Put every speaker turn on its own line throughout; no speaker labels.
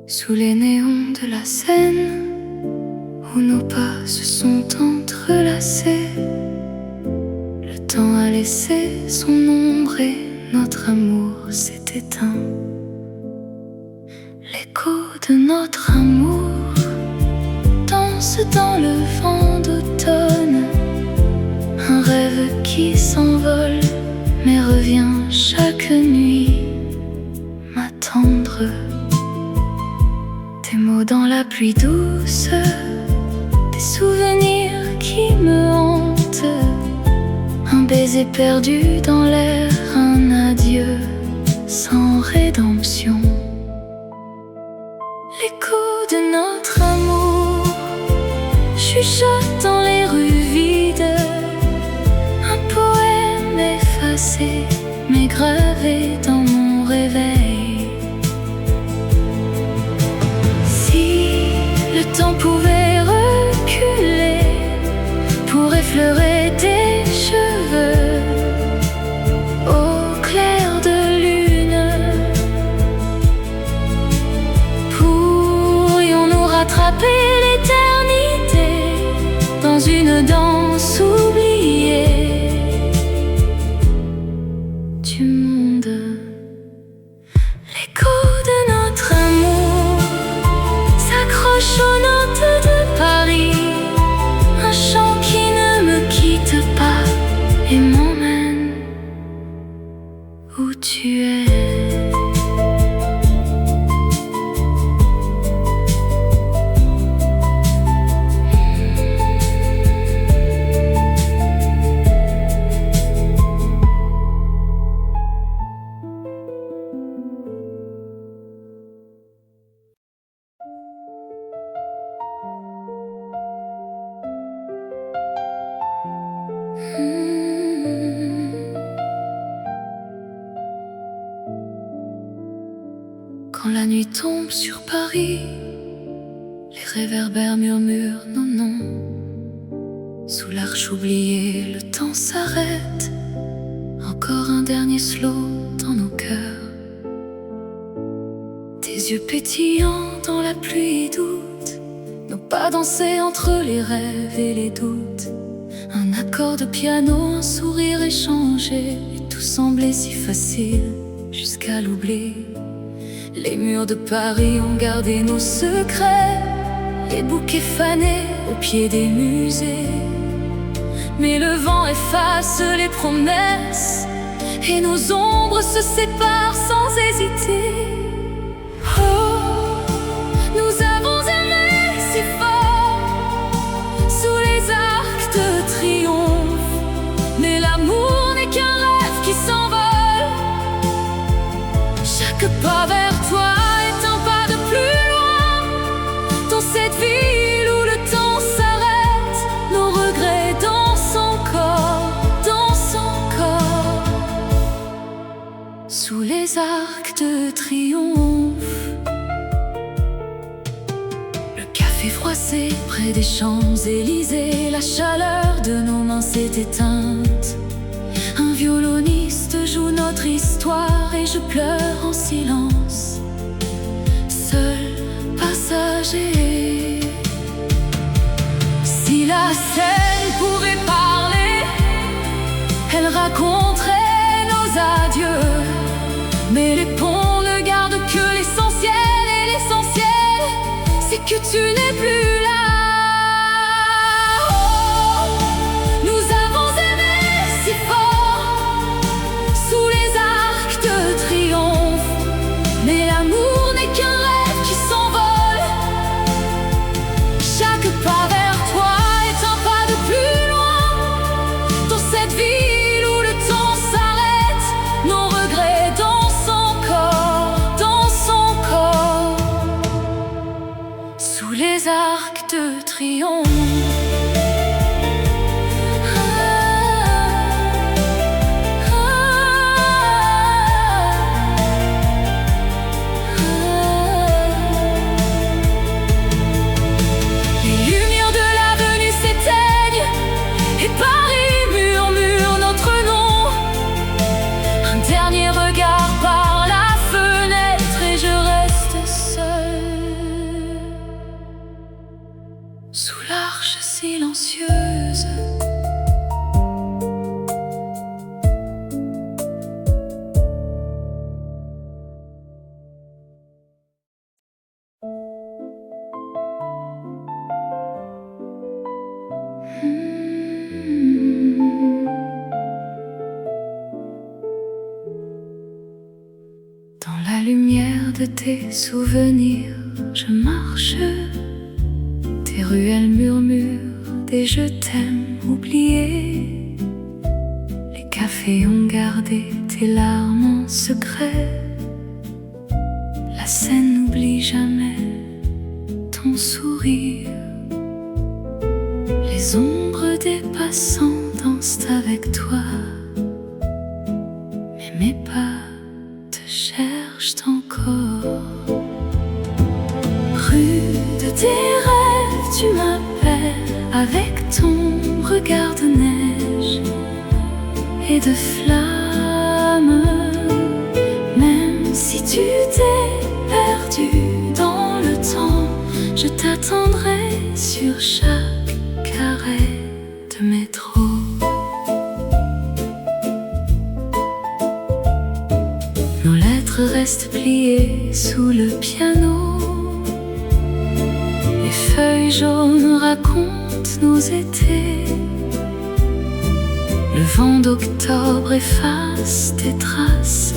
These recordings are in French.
Sous les néons de la Seine, où nos pas se sont entrelacés, le temps a laissé son ombre et notre amour s'est éteint. L'écho de notre amour danse dans le vent d'automne, un rêve qui s'envole mais revient chaque nuit m'attendre. Des mots dans la pluie douce, des souvenirs qui me hantent, un baiser perdu dans l'air, un adieu sans rédemption. L'écho de notre amour chuchote dans les rues vides, un poème effacé mais gravé dans mon réveil. Si le temps pouvait reculer pour effleurer tes cheveux au clair de lune, pourrions-nous rattraper l'éternité dans une danse oubliée du monde. L'écho de notre amour s'accroche aux notes de Paris, un chant qui ne me quitte pas et m'emmène où tu es. Quand la nuit tombe sur Paris, les réverbères murmurent nos noms. Sous l'arche oubliée, le temps s'arrête. Encore un dernier slow dans nos cœurs. Tes yeux pétillants dans la pluie doute, nos pas dansés entre les rêves et les doutes. Un accord de piano, un sourire échangé, et tout semblait si facile jusqu'à l'oubli. Les murs de Paris ont gardé nos secrets, les bouquets fanés au pied des musées. Mais le vent efface les promesses et nos ombres se séparent sans hésiter. Oh, nous avons aimé si fort sous les arcs de triomphe, mais l'amour n'est qu'un rêve qui s'envole. Chaque pas vers toi est un pas de plus loin. Dans cette ville où le temps s'arrête, nos regrets dansent encore, dansent encore. Sous les arcs de triomphe, le café froissé près des Champs-Élysées, la chaleur de nos mains s'est éteinte. Un violoniste joue notre histoire et je pleure en silence, seul passager. Si la Seine pouvait parler, elle raconterait nos adieux. Mais les ponts ne gardent que l'essentiel, et l'essentiel, c'est que tu n'es plus là. Sous les tes souvenirs, je marche. Tes ruelles murmurent des je t'aime oubliés. Les cafés ont gardé tes larmes en secret. La scène n'oublie jamais ton sourire. Les ombres des passants dansent avec toi, mais mes pas te cherchent encore. Rue de tes rêves, tu m'appelles avec ton regard de neige et de flammes. Même si tu t'es perdu dans le temps, je t'attendrai sur chaque carré de métro. Nos lettres restent pliées sous le piano. Les feuilles jaunes racontent nos étés. Le vent d'octobre efface tes traces,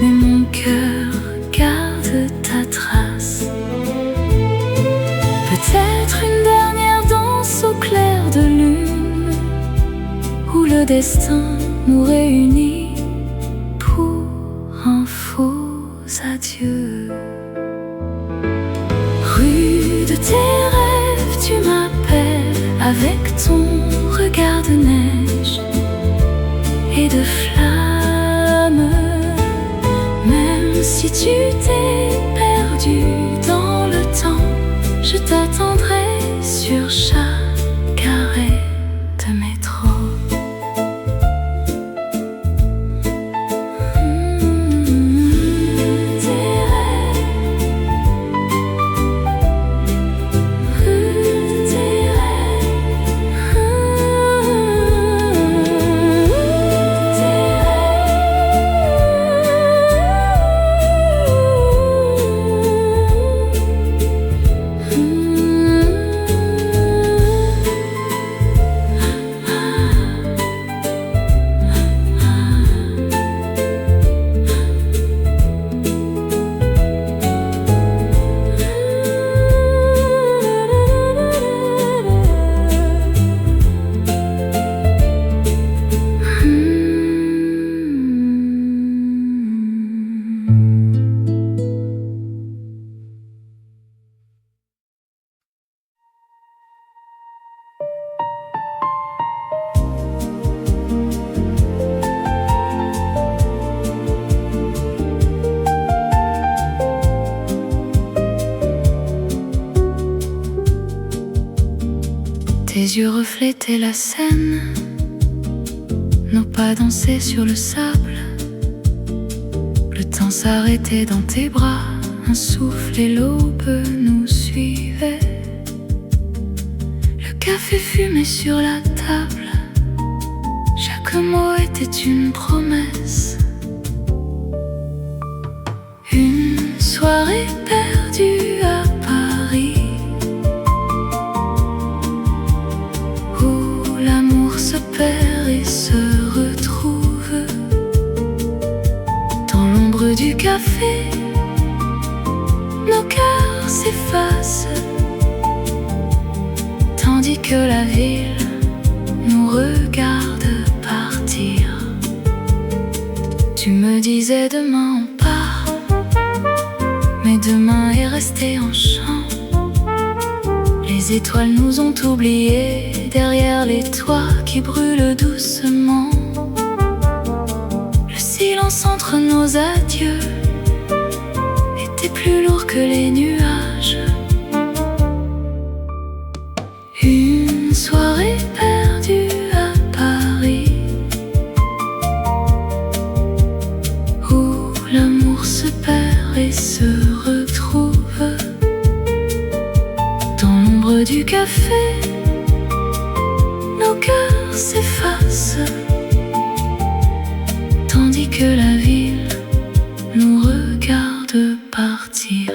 mais mon cœur garde ta trace. Peut-être une dernière danse au clair de lune, où le destin nous réunit pour un faux adieu. Rue de tes rêves, tu m'appelles avec ton regard de neige et de flammes. Même si tu t'es perdu dans le temps, je t'attendrai sur chaque arrêt de métro. Tes yeux reflétaient la scène, nos pas dansaient sur le sable. Le temps s'arrêtait dans tes bras, un souffle et l'aube nous suivaient. Le café fumait sur la table, chaque mot était une promesse. Une soirée perdue à Paris, où l'amour se perd et se retrouve. Dans l'ombre du café, nos cœurs s'effacent, tandis que la ville nous regarde partir. Tu me disais demain on part, mais demain est resté en chant. Les étoiles nous ont oubliés derrière les toits qui brûlent doucement. Le silence entre nos adieux était plus lourd que les nuages. Une soirée perdue à Paris, où l'amour se perd et se retrouve. Dans l'ombre du café, nos cœurs s'effacent, tandis que la ville nous regarde partir.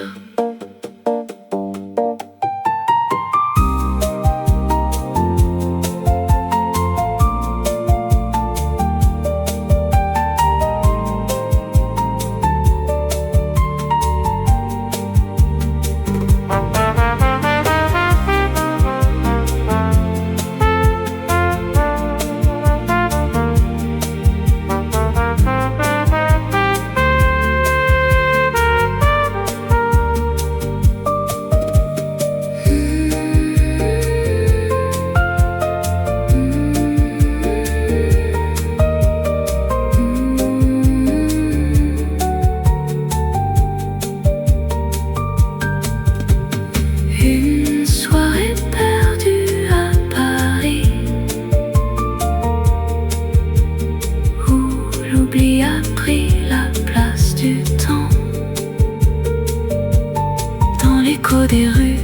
l'écho des rues.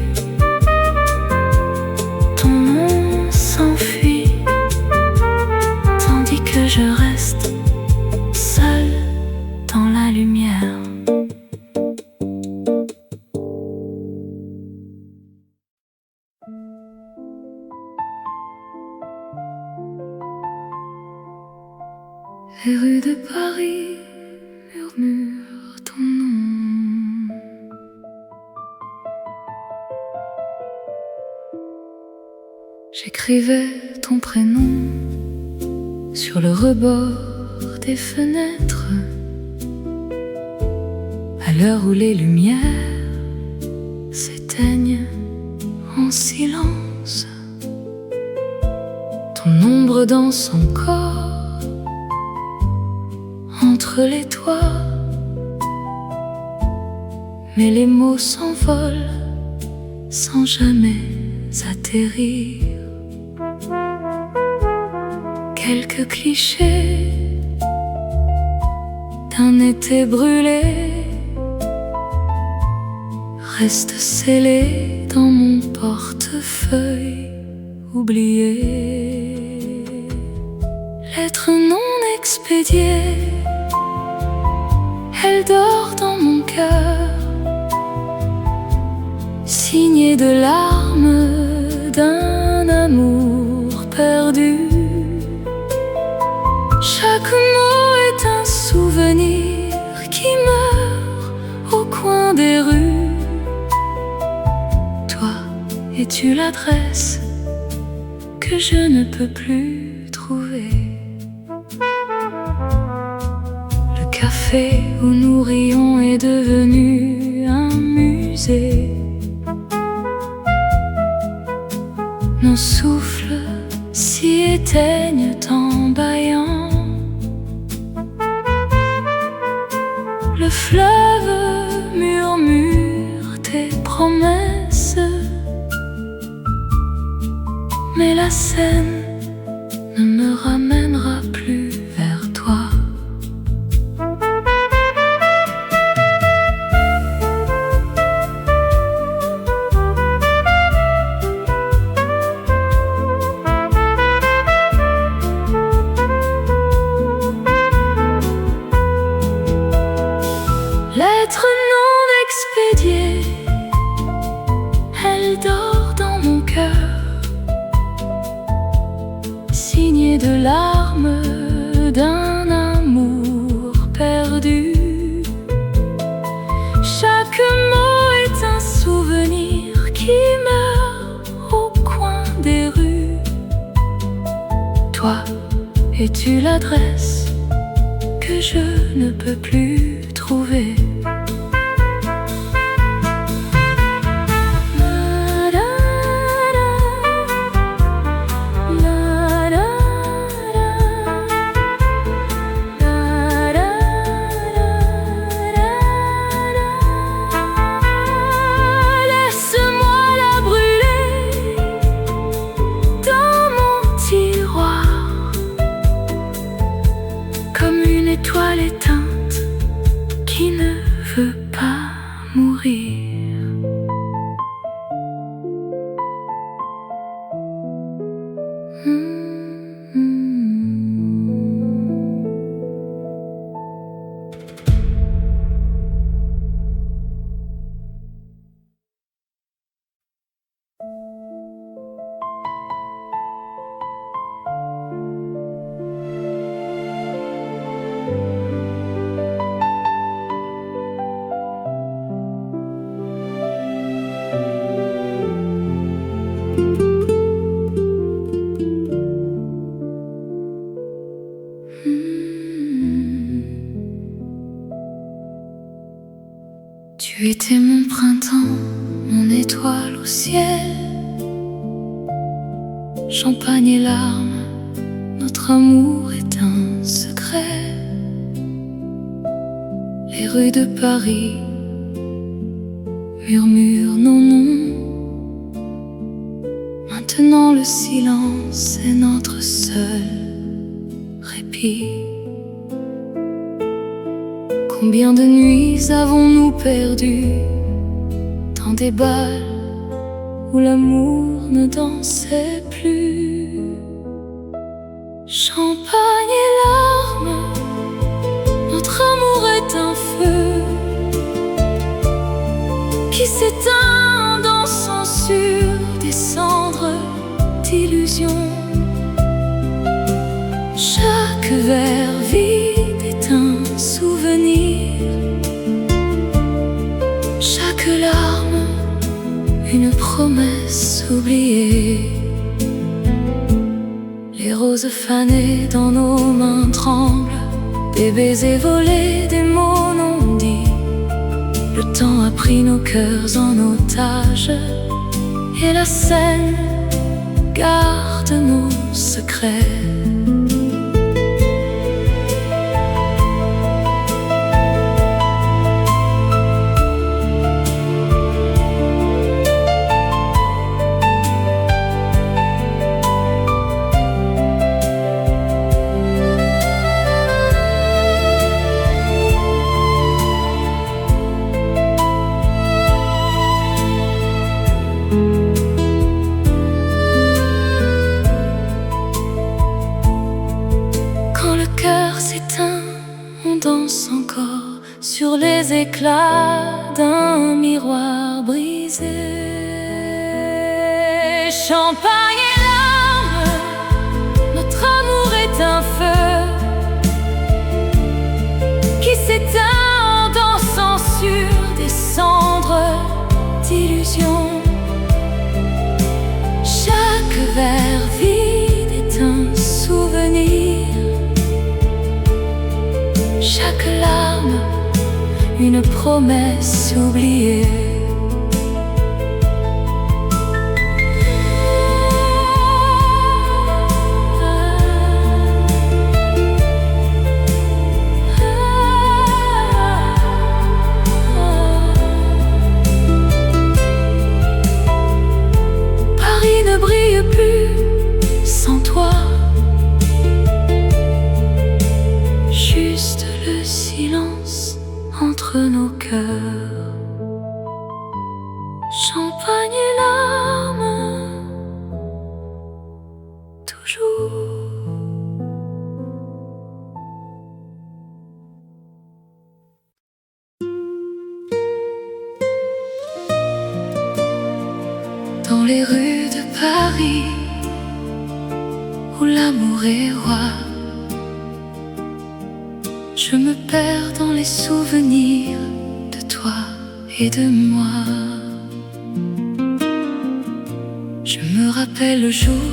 Ton nom s'enfuit, tandis que je reste seul dans la lumière. Les rues de Paris murmurent ton nom. J'écrivais ton prénom sur le rebord des fenêtres, à l'heure où les lumières s'éteignent en silence. Ton ombre danse encore entre les toits, mais les mots s'envolent sans jamais atterrir. Quelques clichés d'un été brûlé restent scellés dans mon portefeuille oublié. Lettre non expédiée, elle dort dans mon cœur, signée de larmes d'un amour perdu. Chaque mot est un souvenir qui meurt au coin des rues. Toi, es-tu l'adresse que je ne peux plus trouver? Le café où nous rions est devenu un musée. Nos souffles s'y éteignent en bâillant. Le fleuve murmure tes promesses, mais la Seine ne me ramènera plus vers toi. Lettre non expédiée, elle dort dans mon cœur, signée de larmes d'un amour perdu. Chaque mot est un souvenir qui meurt au coin des rues. Toi, es-tu l'adresse que je ne peux plus trouver? Étoile éteinte qui ne veut pas mourir. Tu étais mon printemps, mon étoile au ciel. Champagne et larmes, notre amour est un secret. Les rues de Paris murmurent nos noms. Maintenant le silence est notre seul répit. Combien de nuits avons-nous perdues dans dans des bals où l'amour ne dansait plus. Champagne et larmes, notre amour est un feu qui s'éteint dansant sur des cendres d'illusions. Chaque verre vide est un souvenir, chaque larme une promesse oubliée. Les roses fanées dans nos mains tremblent, des baisers volés, des mots non dits. Le temps a pris nos cœurs en otage, et la scène garde nos secrets. On danse encore sur les éclats d'un miroir brisé. Champagne et larmes, notre amour est un feu qui s'éteint en dansant sur des cendres d'illusions. Chaque verre vide est un souvenir, chaque larme, une promesse oubliée. Paris ne brille plus sans toi, juste le silence entre nos cœurs. Champagne et larmes, toujours. Dans les rues de Paris, où l'amour est roi, je me perds dans les souvenirs de toi et de moi. Je me rappelle le jour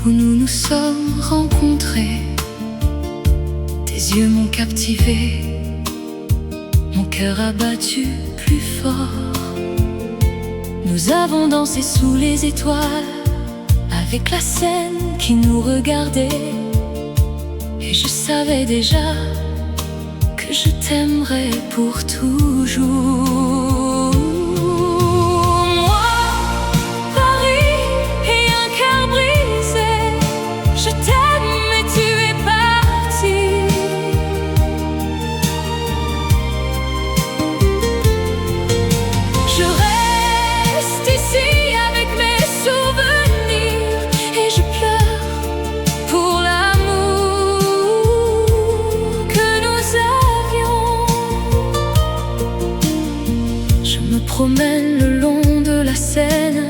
où nous nous sommes rencontrés. Tes yeux m'ont captivé, mon cœur a battu plus fort. Nous avons dansé sous les étoiles, avec la scène qui nous regardait. Et je savais déjà que je t'aimerais pour toujours. Moi, Paris et un cœur brisé, je t'aime mais tu es parti. Je reste ici avec mes souvenirs et je pleure pour promène le long de la Seine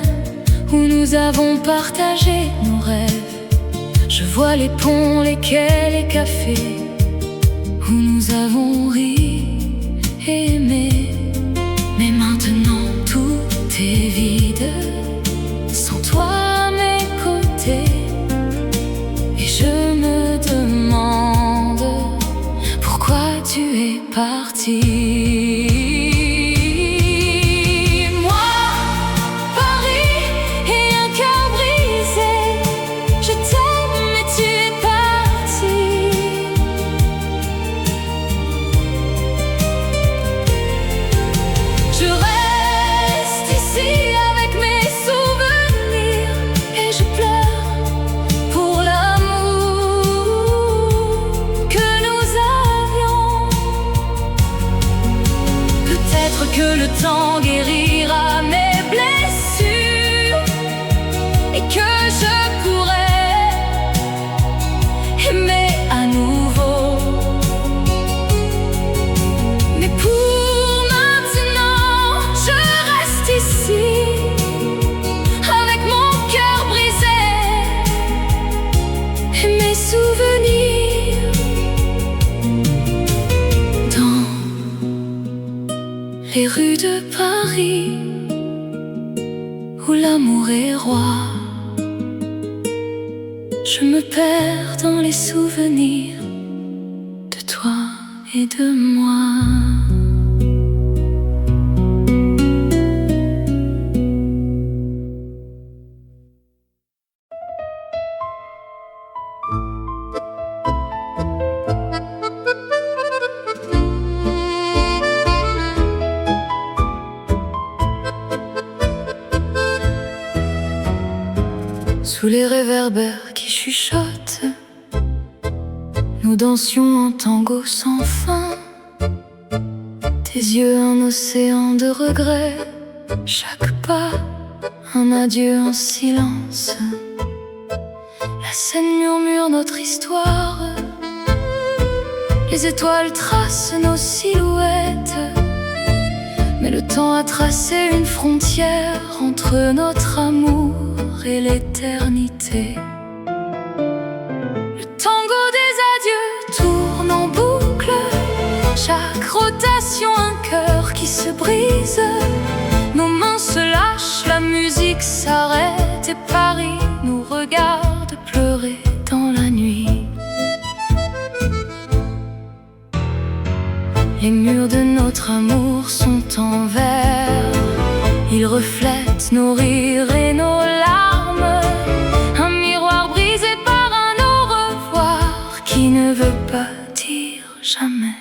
où nous avons partagé nos rêves. Je vois les ponts, les quais, les cafés où nous avons ri et aimé. Mais maintenant tout est vide, sans toi à mes côtés. Et je me demande pourquoi tu es parti. que le temps guérira mes blessures et que je pourrai aimer à nouveau. Mais pour maintenant, je reste ici avec mon cœur brisé et mes souvenirs. Dans les rues de Paris où l'amour est roi, je me perds dans les souvenirs de toi et de moi. Sous les réverbères qui chuchotent, nous dansions en tango sans fin. Tes yeux un océan de regrets, chaque pas un adieu en silence. La scène murmure notre histoire, les étoiles tracent nos silhouettes, mais le temps a tracé une frontière entre notre amour et l'éternité. Le tango des adieux tourne en boucle, chaque rotation un cœur qui se brise. Nos mains se lâchent, la musique s'arrête et Paris nous regarde pleurer dans la nuit. Les murs de notre amour sont en verre, ils reflètent nos rires et nos larmes. Un miroir brisé par un au revoir qui ne veut pas dire jamais.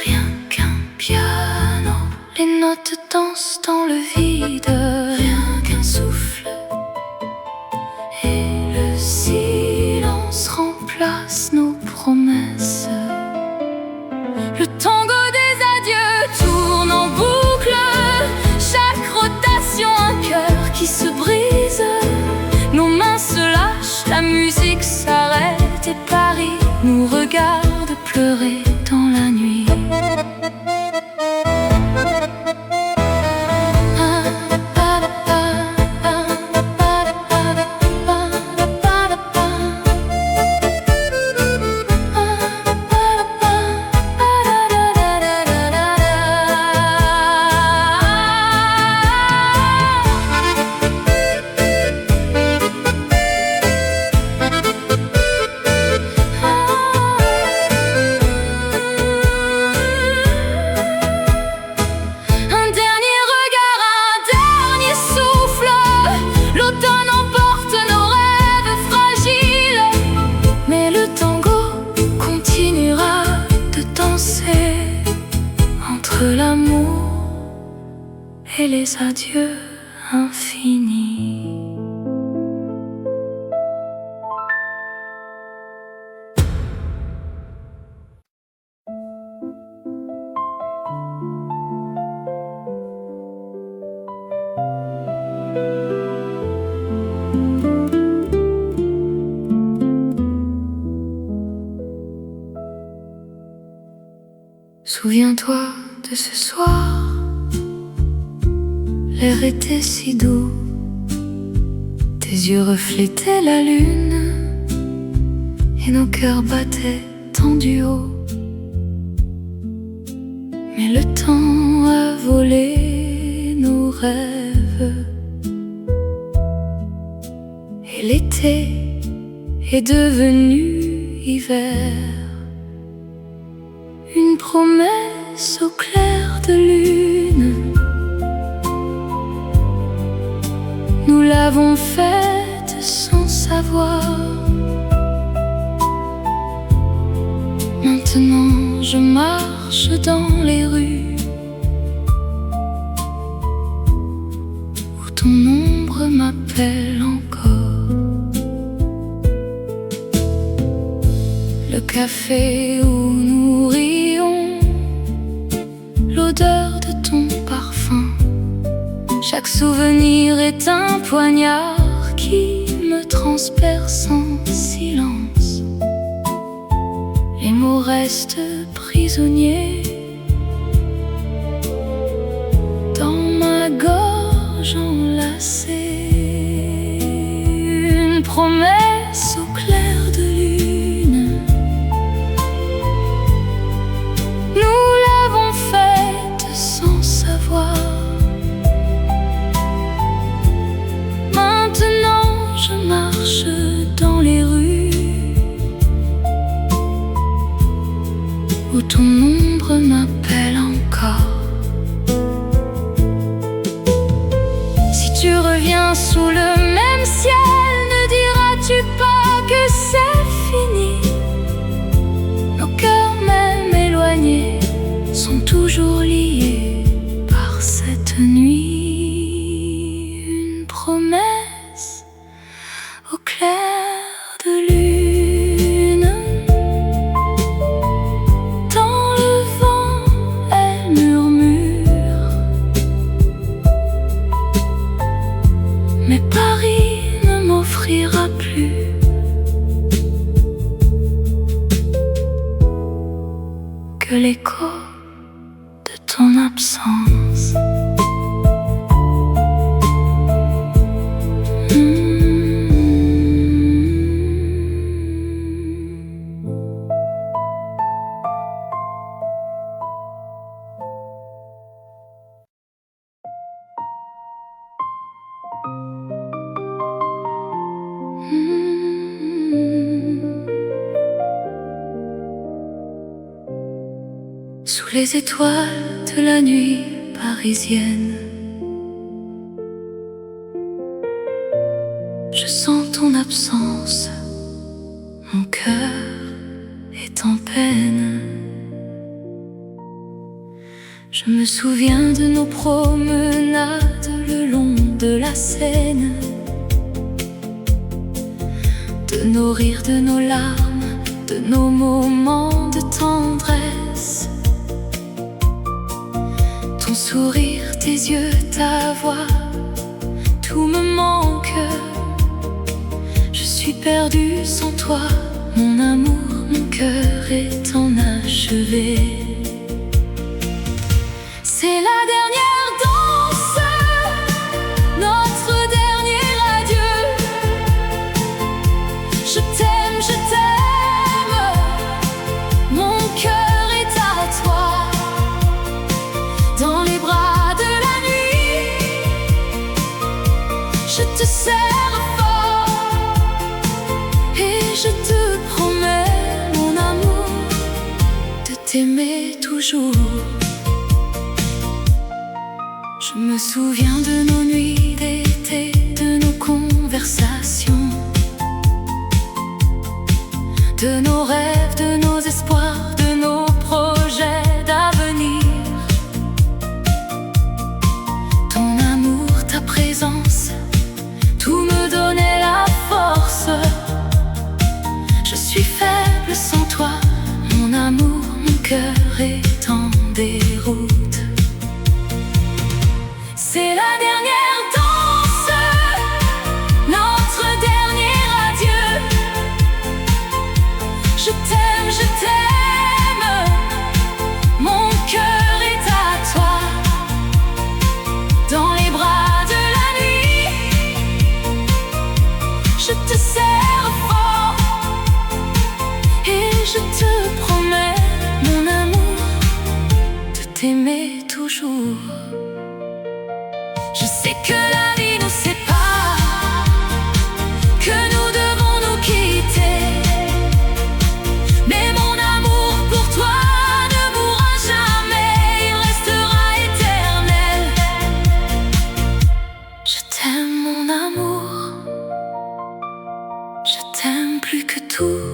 Rien qu'un piano, les notes dansent dans le vide. Rien qu'un souffle et le silence remplace nos promesses. Le tango des adieux tourne en boucle, chaque rotation un cœur qui se brise. Nos mains se lâchent, la musique s'arrête et Paris nous regarde pleurer dans la nuit. Entre l'amour et les adieux infinis. Souviens-toi de ce soir, l'air était si doux, tes yeux reflétaient la lune et nos cœurs battaient tendus haut. Mais le temps a volé nos rêves et l'été est devenu hiver. Une promesse au clair de lune, nous l'avons faite sans savoir. Maintenant je marche dans les rues où ton ombre m'appelle encore. Le café où nous rions, Chaque souvenir est un poignard qui me transperce en silence. Les mots restent prisonniers dans ma gorge enlacée. Une promesse au clair de lune, nous l'avons faite sans savoir. Maintenant je marche dans les rues où ton ombre m'appelle encore. Si tu reviens sous le même ciel, ne diras-tu pas que c'est fini? Nos cœurs même éloignés sont toujours liés par cette nuit. Une promesse au clair de lune. Dans le vent, elle murmure, mais Paris ne m'offrira plus que l'écho de ton absence. Sous les étoiles de la nuit parisienne, je sens ton absence, mon cœur est en peine. Je me souviens de nos promenades le long de la Seine, de nos rires, de nos larmes, de nos moments de tendresse. Ton sourire, tes yeux, ta voix, tout me manque. Je suis perdue sans toi, mon amour, mon cœur est enachevé. C'est la dernière danse, notre dernier adieu. Je t'aime, mon cœur est à toi. Dans les bras de la nuit, je te serre fort et je te promets, mon amour, de t'aimer toujours. Je me souviens de nos nuits d'été, de nos conversations, de nos rêves, de nos espoirs, de nos projets d'avenir. Ton amour, ta présence, tout me donnait la force. Je suis faible sans toi, mon amour, mon cœur est en déroute. C'est la dernière danse, notre dernier adieu. Je t'aime, mon cœur est à toi. Dans les bras de la nuit, je te serre fort et je te promets, mon amour, de t'aimer toujours. Je sais que la vie nous sépare, que nous devons nous quitter, mais mon amour pour toi ne mourra jamais, il restera éternel. Je t'aime, mon amour, je t'aime plus que tout,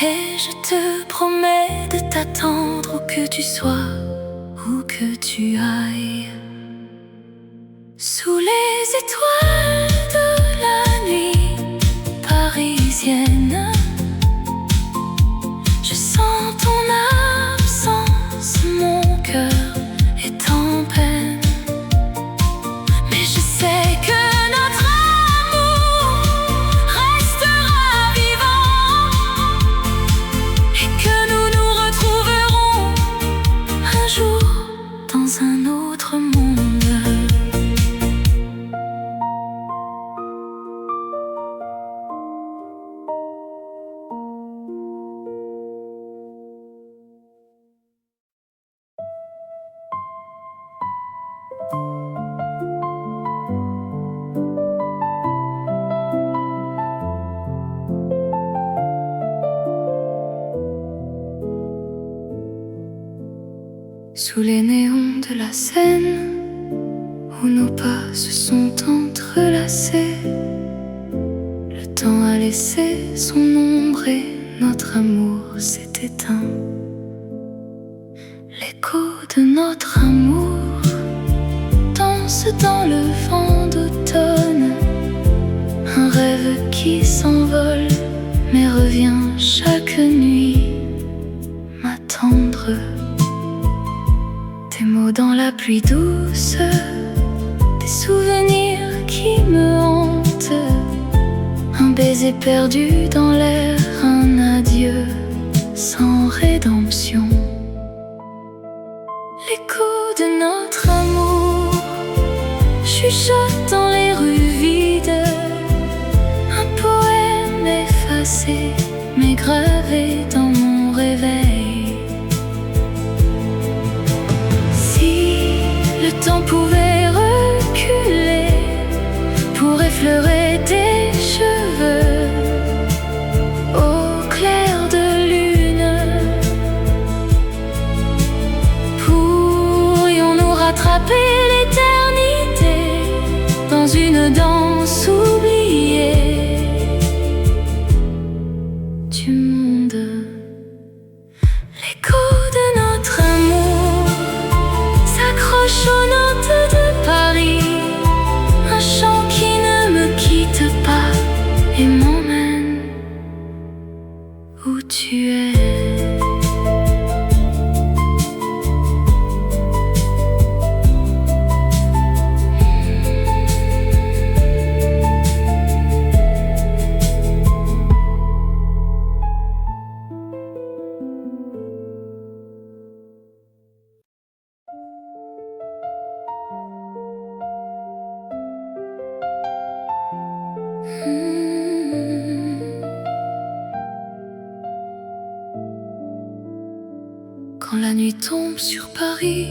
et je te promets de t'attendre où que tu sois, où que tu ailles. Sous les étoiles de la nuit parisienne, je sens ton absence, mon cœur est en peine. Sous les néons de la Seine, où nos pas se sont entrelacés, le temps a laissé son ombre et notre amour s'est éteint. L'écho de notre amour danse dans le vent d'automne, un rêve qui s'envole mais revient chaque nuit m'attendre. Des mots dans la pluie douce, des souvenirs qui me hantent, un baiser perdu dans l'air, un adieu sans rédemption. L'écho de notre amour chuchote dans les rues vides, un poème effacé mais gravé dans mon réveil. Si le temps pouvait reculer pour effleurer tes cheveux au clair de lune, pourrions-nous rattraper l'éternité dans une danse oubliée du monde. L'écho de notre amour s'accroche aux notes de Paris, un chant qui ne me quitte pas et m'emmène où tu es. Quand la nuit tombe sur Paris,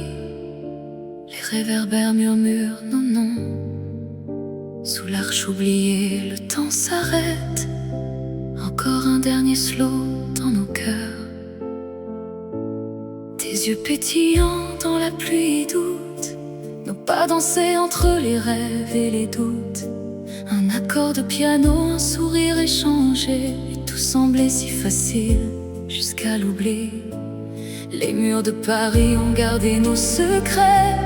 les réverbères murmurent nos noms. Sous l'arche oubliée, le temps s'arrête. Encore un dernier slow dans nos cœurs. Tes yeux pétillants dans la pluie doute, nos pas dansés entre les rêves et les doutes. Un accord de piano, un sourire échangé, et tout semblait si facile jusqu'à l'oubli. Les murs de Paris ont gardé nos secrets,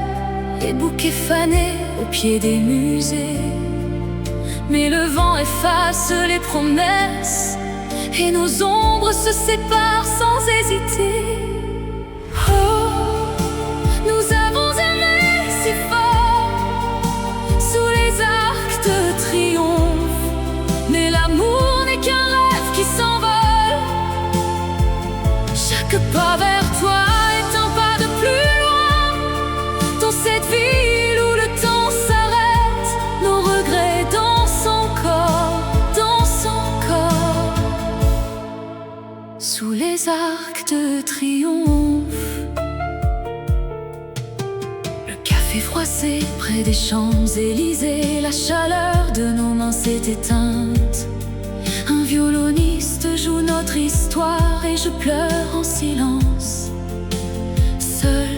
les bouquets fanés au pied des musées. Mais le vent efface les promesses et nos ombres se séparent sans hésiter. Oh, nous avons aimé si fort sous les arcs de triomphe, mais l'amour n'est qu'un rêve qui s'envole. Chaque pas vers toi est un pas de plus loin dans cette ville où le temps s'arrête. Nos regrets dansent encore, dansent encore sous les arcs de triomphe. Le café froissé près des Champs-Élysées, la chaleur de nos mains s'est éteinte. Un violoniste joue notre histoire et je pleure en silence, seul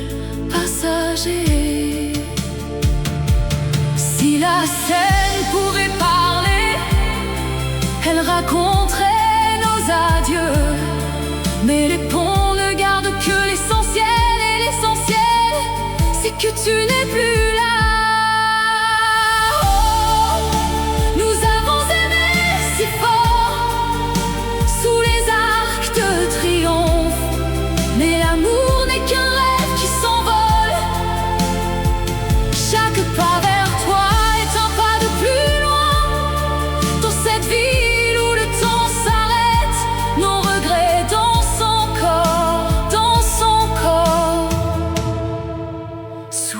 passager. Si la Seine pouvait parler, elle raconterait nos adieux. Mais les ponts ne gardent que l'essentiel, et l'essentiel, c'est que tu n'es plus là.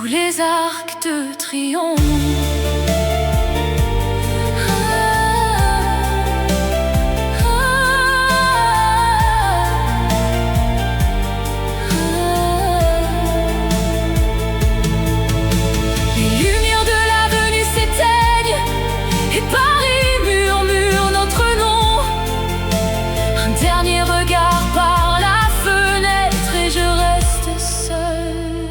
Les arcs de triomphe. Les lumières de l'avenue s'éteignent et Paris murmure notre nom. Un dernier regard par la fenêtre et je reste seul.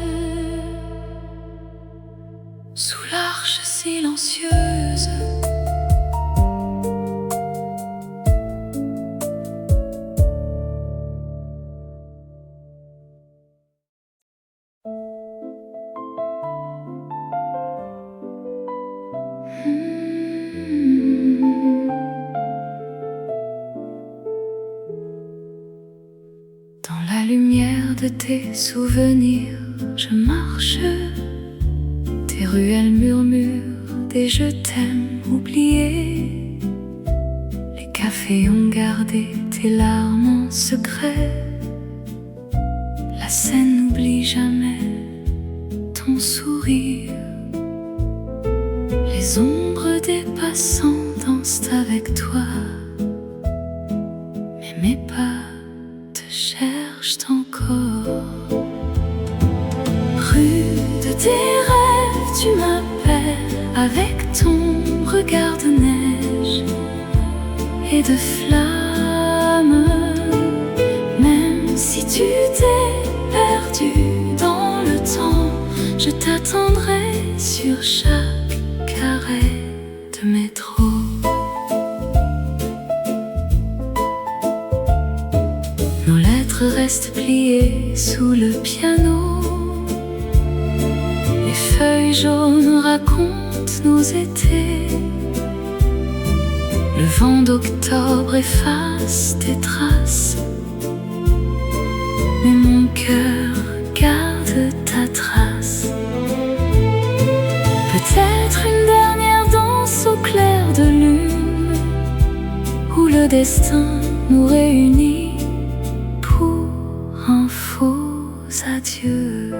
tes souvenirs, je marche. Tes ruelles murmurent des je t'aime oubliés. Les cafés ont gardé tes larmes en secret. La scène n'oublie jamais ton sourire. Les ombres des passants dansent avec toi. Mais mes pas te cherchent encore. Rue de tes rêves, tu m'appelles avec ton regard de neige et de flammes. Même si tu t'es perdu dans le temps, je t'attendrai sur chaque arrêt de métro. Nos lettres restent pliées sous le piano. Les feuilles jaunes racontent nos étés. Le vent d'octobre efface tes traces, mais mon cœur garde ta trace. Peut-être une dernière danse au clair de lune, où le destin nous réunit pour un faux adieu.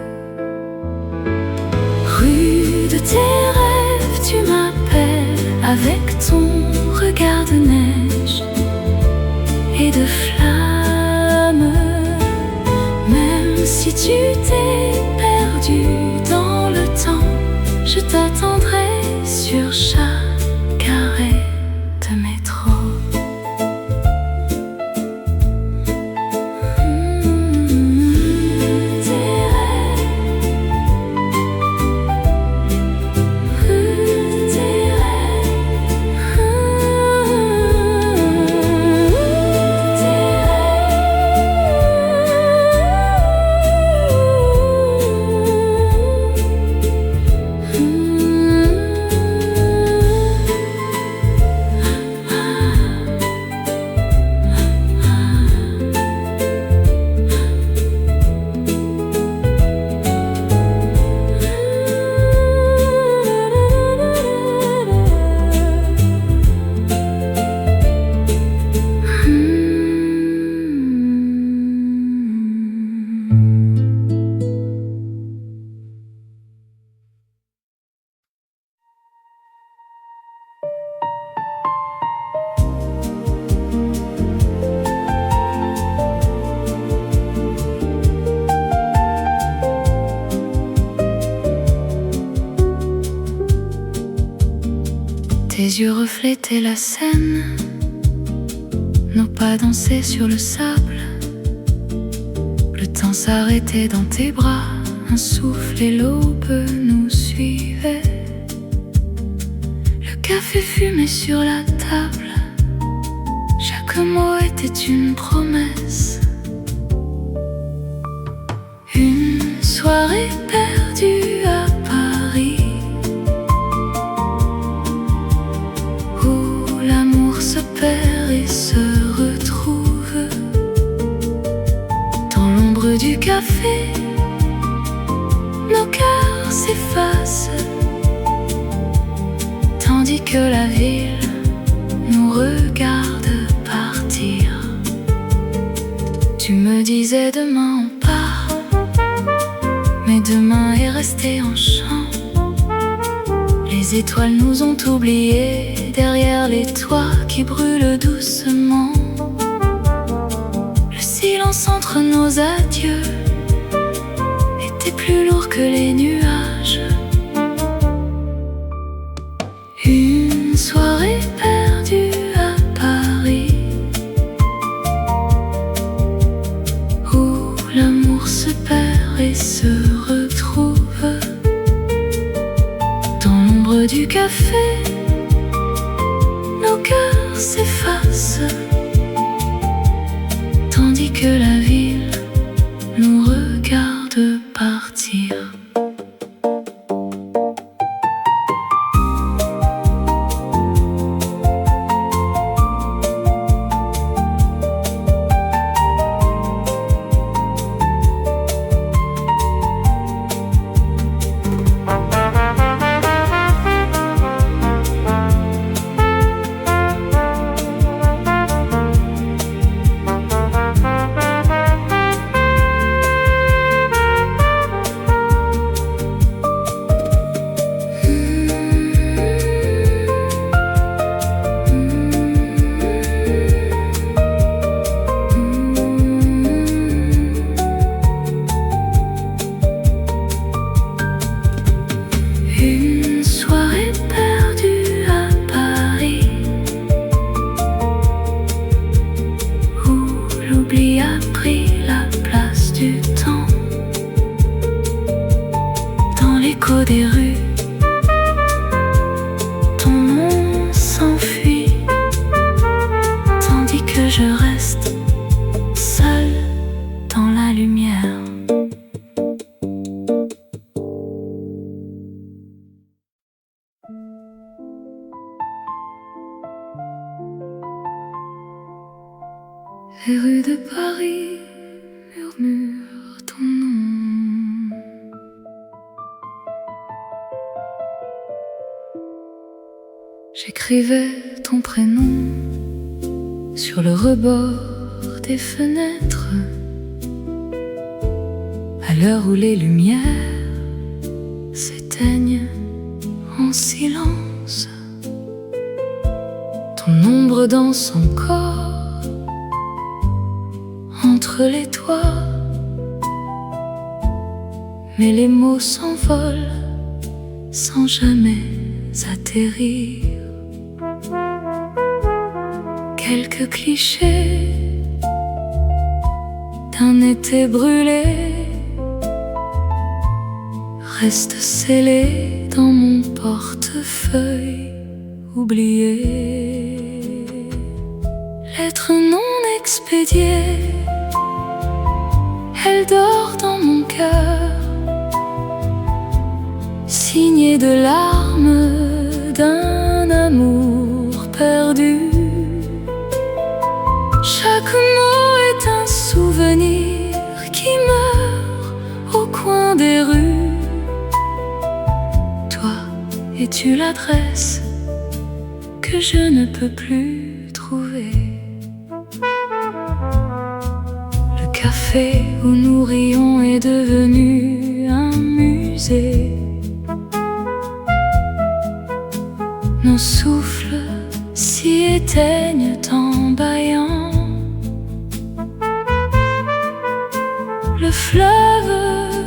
Rue de tes rêves, tu m'appelles avec ton regard de neige et de flammes. Même si tu t'es perdu dans le temps, je t'attendrai sur chaque arrêt de métro. Tes yeux reflétaient la scène, nos pas dansaient sur le sable. Le temps s'arrêtait dans tes bras, un souffle et l'aube nous suivaient. Le café fumait sur la table, chaque mot était une promesse. Une soirée perdue à Paris, se perd et se retrouve. Dans l'ombre du café, nos cœurs s'effacent, tandis que la ville nous regarde partir. Tu me disais demain on part, mais demain est resté en chant. Les étoiles nous ont oubliés derrière les toits qui brûlent doucement. Le silence entre nos adieux était plus lourd que les nuages. Une soirée perdue à Paris, où l'amour se perd et se retrouve. Dans l'ombre du café, nos cœurs s'effacent, tandis que la ville nous regarde partir. l'écho des rues. Ton nom s'enfuit, tandis que je reste seule dans la lumière. Les rues de Paris murmurent ton nom. J'écrivais ton prénom sur le rebord des fenêtres, à l'heure où les lumières s'éteignent en silence. Ton ombre danse encore entre les toits, mais les mots s'envolent sans jamais atterrir. Quelques clichés d'un été brûlé restent scellés dans mon portefeuille oublié. Lettre non expédiée, elle dort dans mon cœur, signée de larmes d'un amour perdu. Chaque mot est un souvenir qui meurt au coin des rues. Toi, es-tu l'adresse que je ne peux plus trouver? Le café où nous rions est devenu un musée. Nos souffles s'y éteignent en bâillant. Le fleuve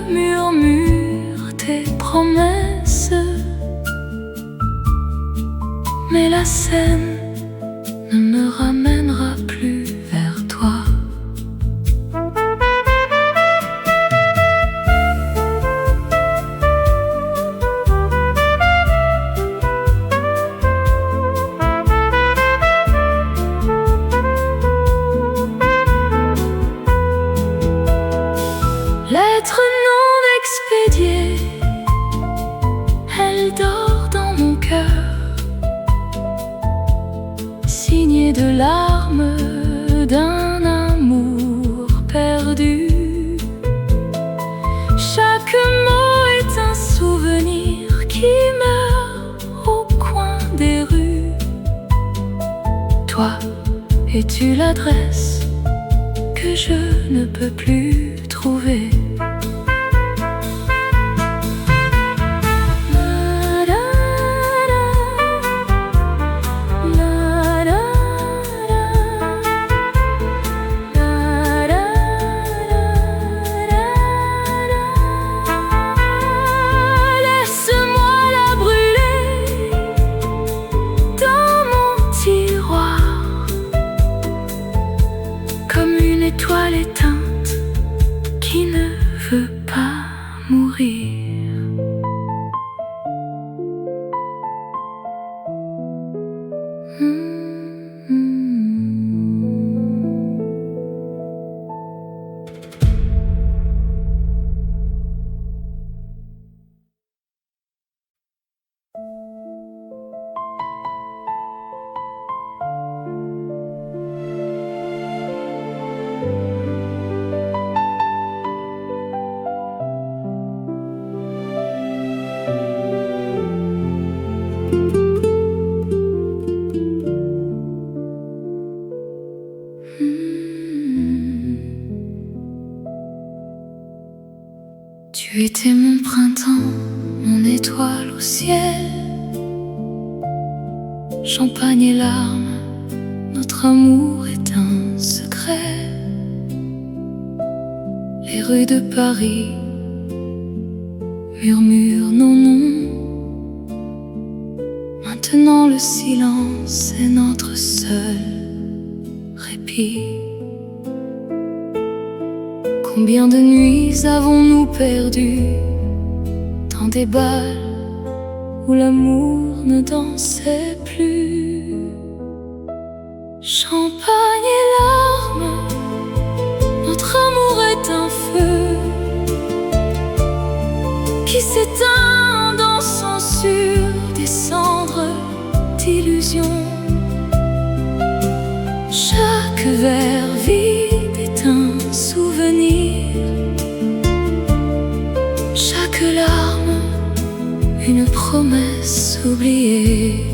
murmure tes promesses, mais la Seine ne me ramènera plus vers toi. Lettre non expédiée, elle dort dans mon cœur, signée de larmes d'un amour perdu. Chaque mot est un souvenir qui meurt au coin des rues. Toi, es-tu l'adresse que je ne peux plus trouver? Étoile éteinte qui ne veut pas mourir. Tu étais mon printemps, mon étoile au ciel. Champagne et larmes, notre amour est un secret. Les rues de Paris murmurent nos noms. Maintenant le silence est notre seul répit. Combien de nuits avons-nous perdues dans dans des bals où l'amour ne dansait plus. Champagne et larmes, notre amour est un feu qui s'éteint dansant sur des cendres d'illusions. Chaque verre vide est un souvenir, chaque larme une promesse oubliée.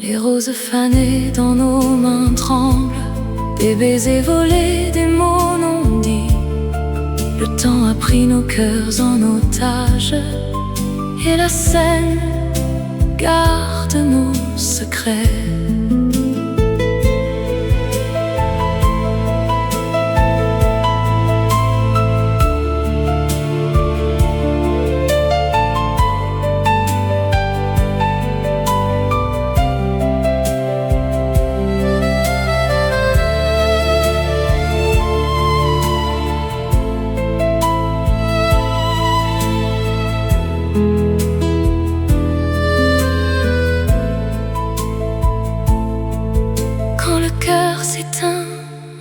Les roses fanées dans nos mains tremblent, des baisers volés, des mots non dits. Le temps a pris nos cœurs en otage, et la scène garde nos secrets.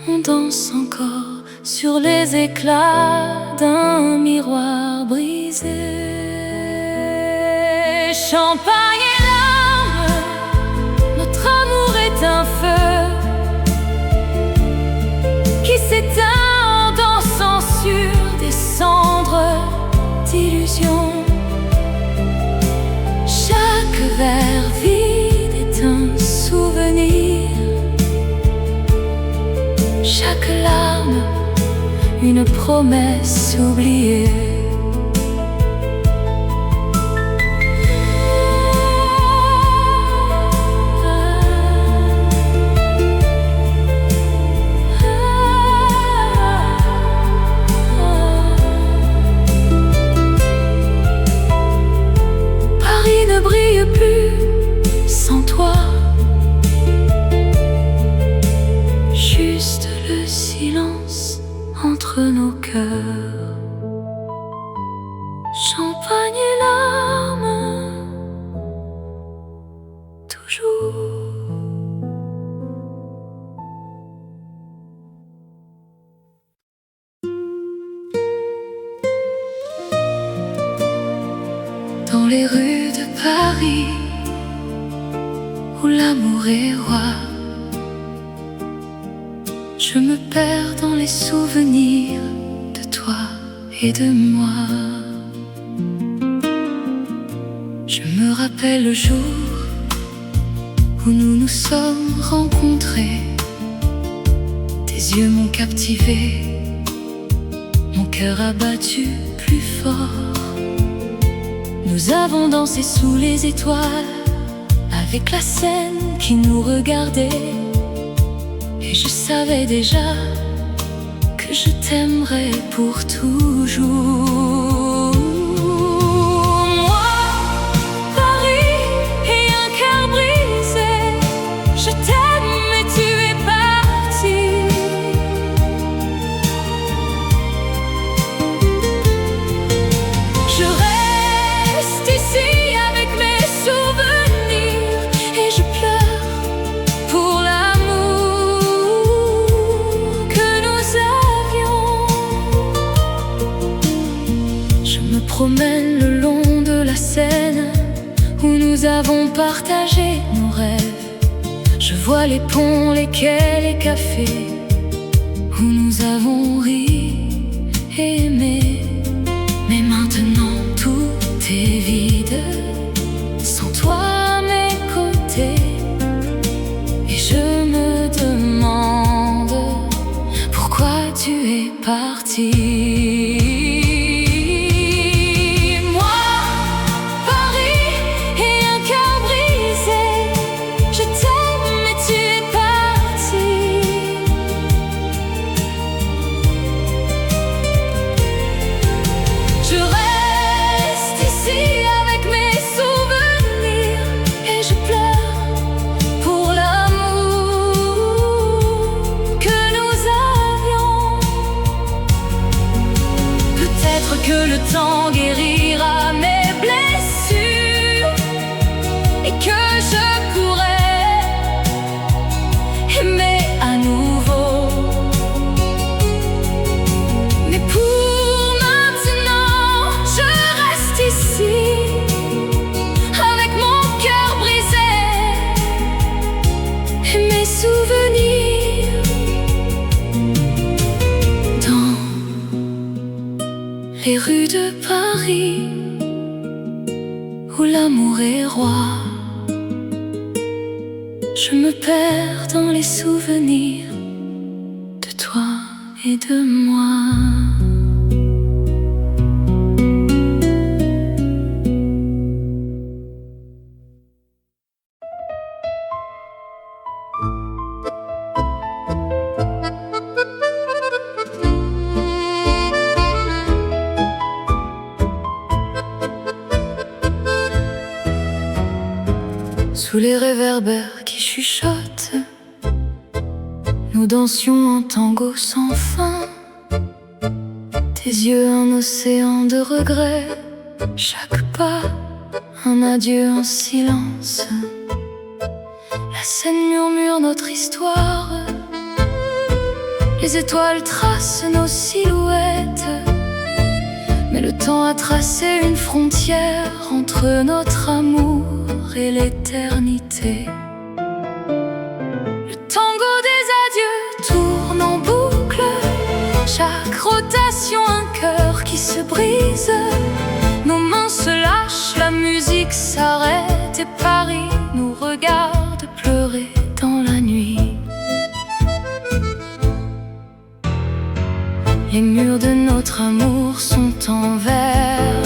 On danse encore sur les éclats d'un miroir brisé. Champagne et larmes, notre amour est un feu qui s'éteint en dansant sur des cendres d'illusions. Chaque verre vide est un souvenir, chaque larme, une promesse oubliée. Paris ne brille plus sans toi. Juste le silence entre nos cœurs. Champagne et larmes, toujours. Dans les rues de Paris, où l'amour est roi, je me perds dans les souvenirs de toi et de moi. Je me rappelle le jour où nous nous sommes rencontrés. Tes yeux m'ont captivé, mon cœur a battu plus fort. Nous avons dansé sous les étoiles, avec la scène qui nous regardait. Et je savais déjà que je t'aimerais pour toujours. Moi, Paris et un cœur brisé, je t'aime mais tu es parti. Je reste ici avec mes souvenirs et je pleure pour promène le long de la Seine où nous avons partagé nos rêves. Je vois les ponts, les quais, les cafés où nous avons ri et aimé. Mais maintenant tout est vide, sans toi à mes côtés. Et je me demande pourquoi tu es parti. Peut-être que le temps guérira mes blessures et que je pourrai aimer à nouveau. Mais pour maintenant, je reste ici avec mon cœur brisé et mes souvenirs. Dans les rues de Paris où l'amour est roi, je me perds dans les souvenirs de toi et de moi. Sous les réverbères qui chuchotent, nous dansions un tango sans fin. Tes yeux un océan de regrets, chaque pas un adieu en silence. La scène murmure notre histoire, les étoiles tracent nos silhouettes. Mais le temps a tracé une frontière entre notre amour et l'éternité. Le tango des adieux tourne en boucle, chaque rotation un cœur qui se brise. Nos mains se lâchent, la musique s'arrête et Paris nous regarde pleurer dans la nuit. Les murs de notre amour sont en verre,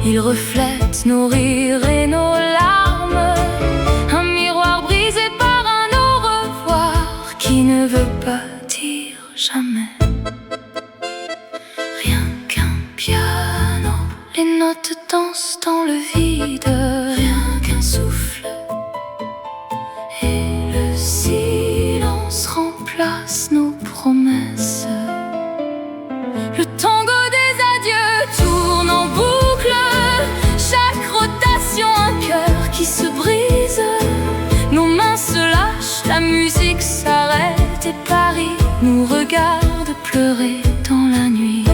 ils reflètent nos rires et nos larmes. Un miroir brisé par un au revoir qui ne veut pas dire jamais. Rien qu'un piano, les notes dansent dans le vide. Rien qu'un souffle et le silence remplace nos promesses. Le tango des adieux tourne en boucle, chaque rotation un cœur qui se brise. Nos mains se lâchent, la musique s'arrête et Paris nous regarde pleurer dans la nuit.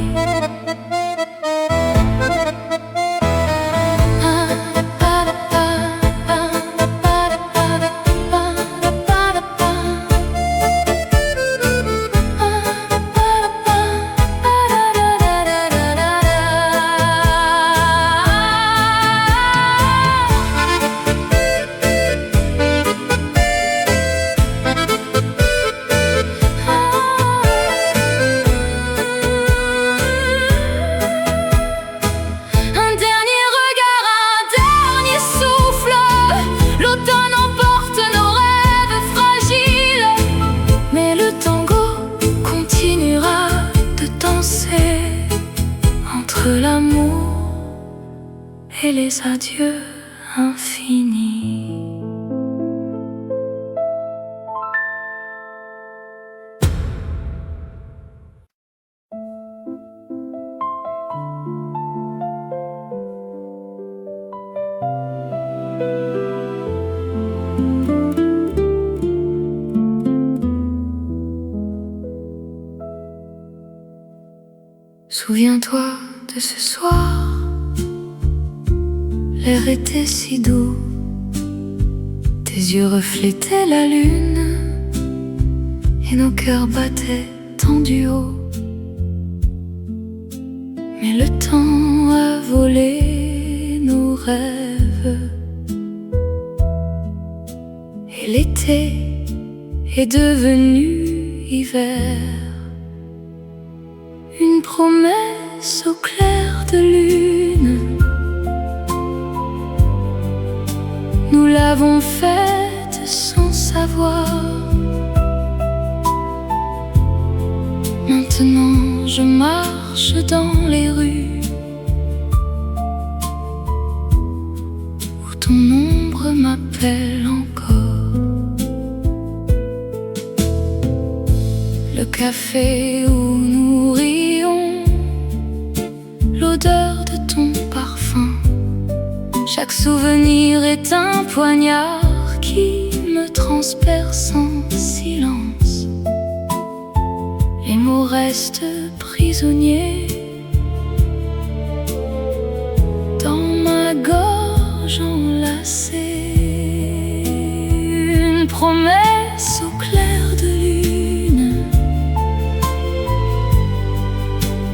Entre l'amour et les adieux infinis. Souviens-toi de ce soir, l'air était si doux, tes yeux reflétaient la lune et nos cœurs battaient tendus haut. Mais le temps a volé nos rêves et l'été est devenu hiver. Une promesse au clair de lune, nous l'avons faite sans savoir. Maintenant je marche dans les rues où ton ombre m'appelle encore. Le café où nous rions l'odeur de ton parfum. Chaque souvenir est un poignard qui me transperce en silence. Les mots restent prisonniers dans ma gorge enlacée. Une promesse au clair de lune,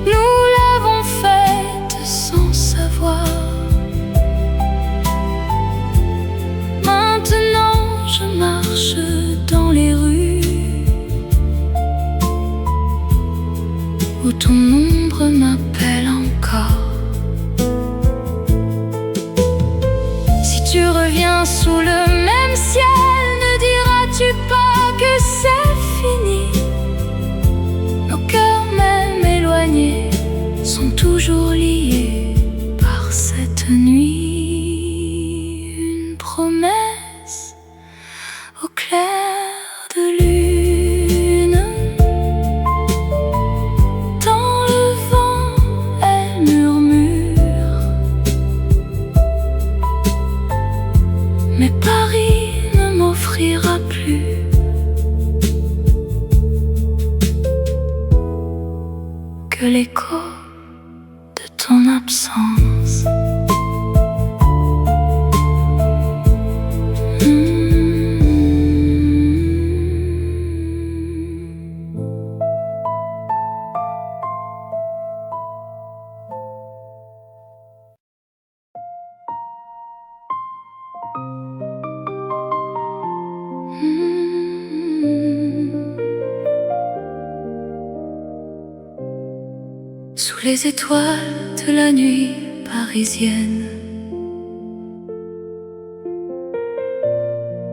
nous l'avons faite sans savoir. Maintenant je marche dans les rues où ton ombre m'appelle encore. Si tu reviens sous le même ciel, ne diras-tu pas que c'est fini? Nos cœurs même éloignés sont toujours liés par cette nuit. Une promesse au clair de lune. Dans le vent, elle murmure, mais Paris ne m'offrira plus que l'écho de ton absence. Sous les étoiles de la nuit parisienne,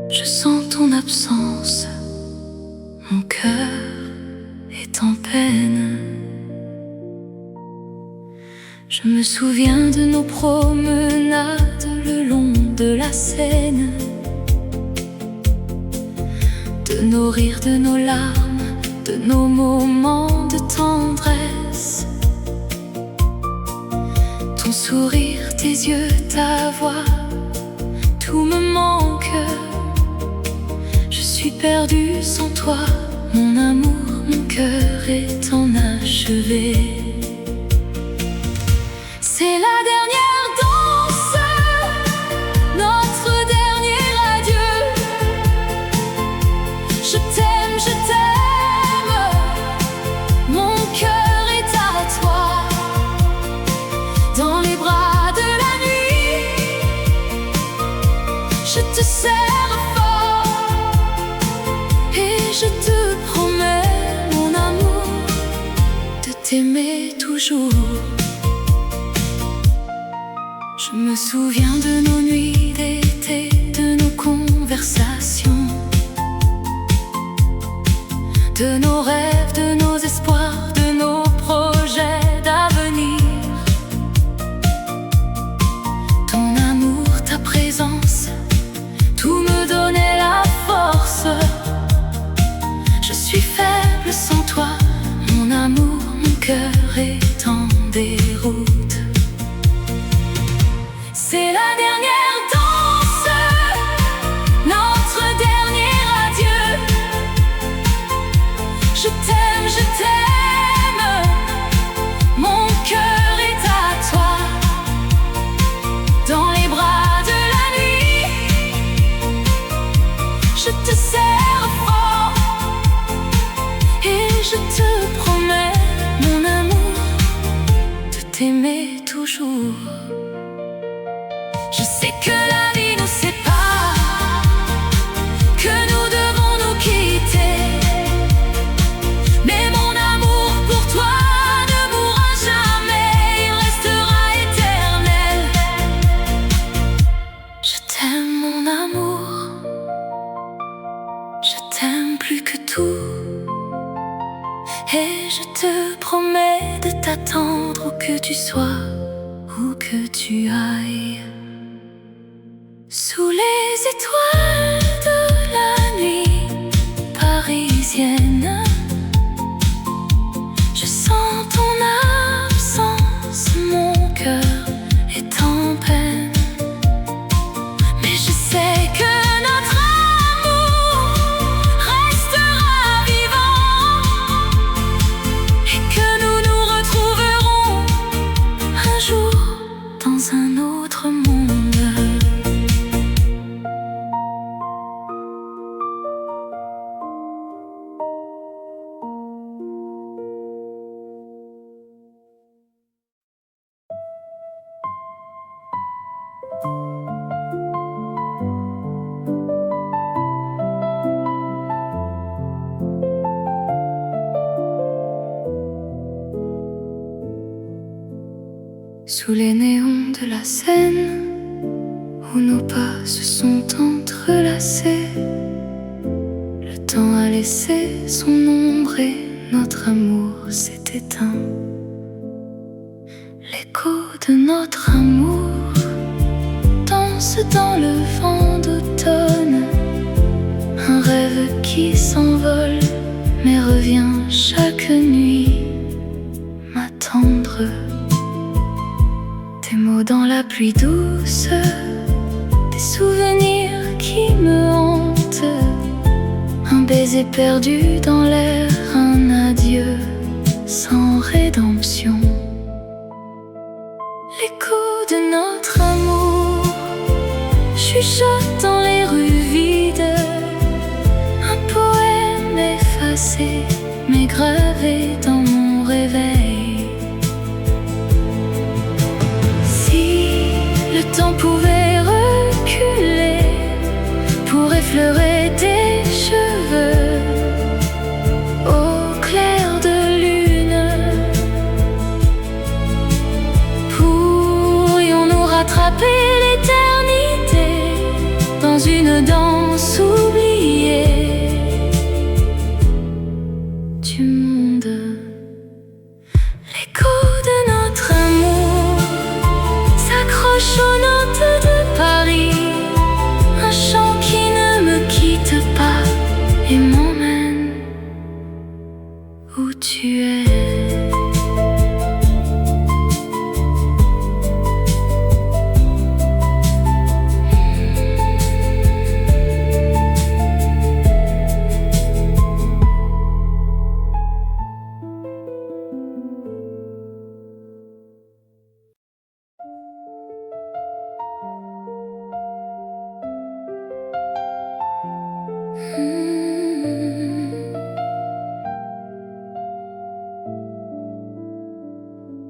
je sens ton absence, mon cœur est en peine. Je me souviens de nos promenades le long de la Seine, de nos rires, de nos larmes, de nos moments de tendresse. Ton sourire, tes yeux, ta voix, tout me manque. Je suis perdue sans toi, mon amour, mon cœur est enachevé. C'est la dernière danse, notre dernier adieu. Je t'aime, mon cœur est à toi. Dans les bras de la nuit, je te serre fort et je te promets, mon amour, de t'aimer toujours. Je me souviens de nos nuits d'été, de nos conversations, de nos rêves, de nos espoirs, de nos projets d'avenir. Ton amour, ta présence, tout me donnait la force. Je suis faible sans toi, mon amour, mon cœur est en déroute. C'est la dernière danse, notre dernier adieu. Je t'aime, mon cœur est à toi. Dans les bras de la nuit, je te serre fort et je te promets, mon amour, de t'aimer toujours. Je sais que la vie nous sépare, que nous devons nous quitter, mais mon amour pour toi ne mourra jamais, il restera éternel. Je t'aime, mon amour, je t'aime plus que tout, et je te promets de t'attendre où que tu sois, où que tu ailles. Sous les étoiles de la nuit parisienne, je sens ton absence, mon Sous les néons de la Seine, où nos pas se sont entrelacés, le temps a laissé son ombre et notre amour s'est éteint. L'écho de notre amour danse dans le vent d'automne, un rêve qui s'envole mais revient chaque nuit m'attendre. Des mots dans la pluie douce, des souvenirs qui me hantent, un baiser perdu dans l'air, un adieu sans rédemption. L'écho de notre amour chuchote dans les rues vides, un poème effacé mais gravé dans mon réveil. Si le temps pouvait reculer pour effleurer tes cheveux au clair de lune, pourrions-nous rattraper l'éternité dans une danse oubliée du monde. L'écho de notre amour s'accroche aux notes de Paris, un chant qui ne me quitte pas et m'emmène où tu es.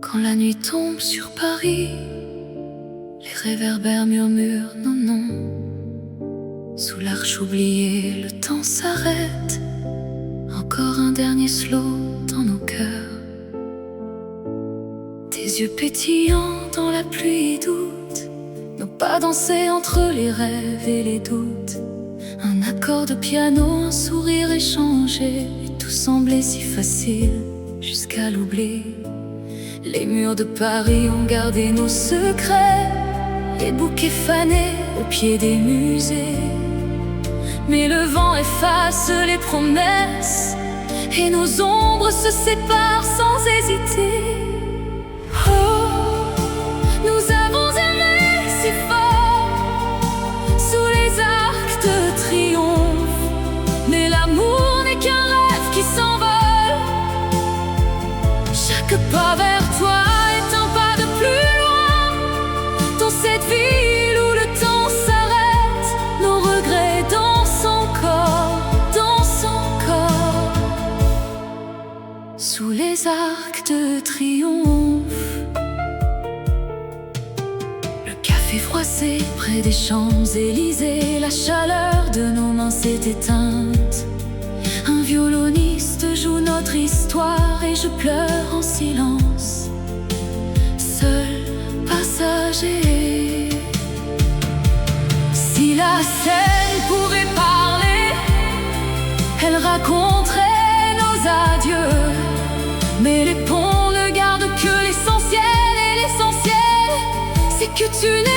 Quand la nuit tombe sur Paris, les réverbères murmurent nos noms. Sous l'arche oubliée, le temps s'arrête. Encore un dernier slow dans nos cœurs. Tes yeux pétillants dans la pluie doute, nos pas dansés entre les rêves et les doutes. Un accord de piano, un sourire échangé, et tout semblait si facile jusqu'à l'oubli. Les murs de Paris ont gardé nos secrets, les bouquets fanés au pied des musées. Mais le vent efface les promesses et nos ombres se séparent sans hésiter. Oh, nous avons aimé si fort sous les arcs de triomphe, mais l'amour n'est qu'un rêve qui s'envole. Chaque pas vers toi est un pas de plus loin dans cette ville où le temps s'arrête. Nos regrets dansent encore, dansent encore sous les arcs de triomphe. Le café froissé près des Champs-Élysées, la chaleur de nos mains s'est éteinte. Un violoniste joue notre histoire et je pleure en silence, seul passager. Si la Seine pouvait parler, elle raconterait nos adieux. Mais les ponts ne gardent que l'essentiel, et l'essentiel, c'est que tu n'es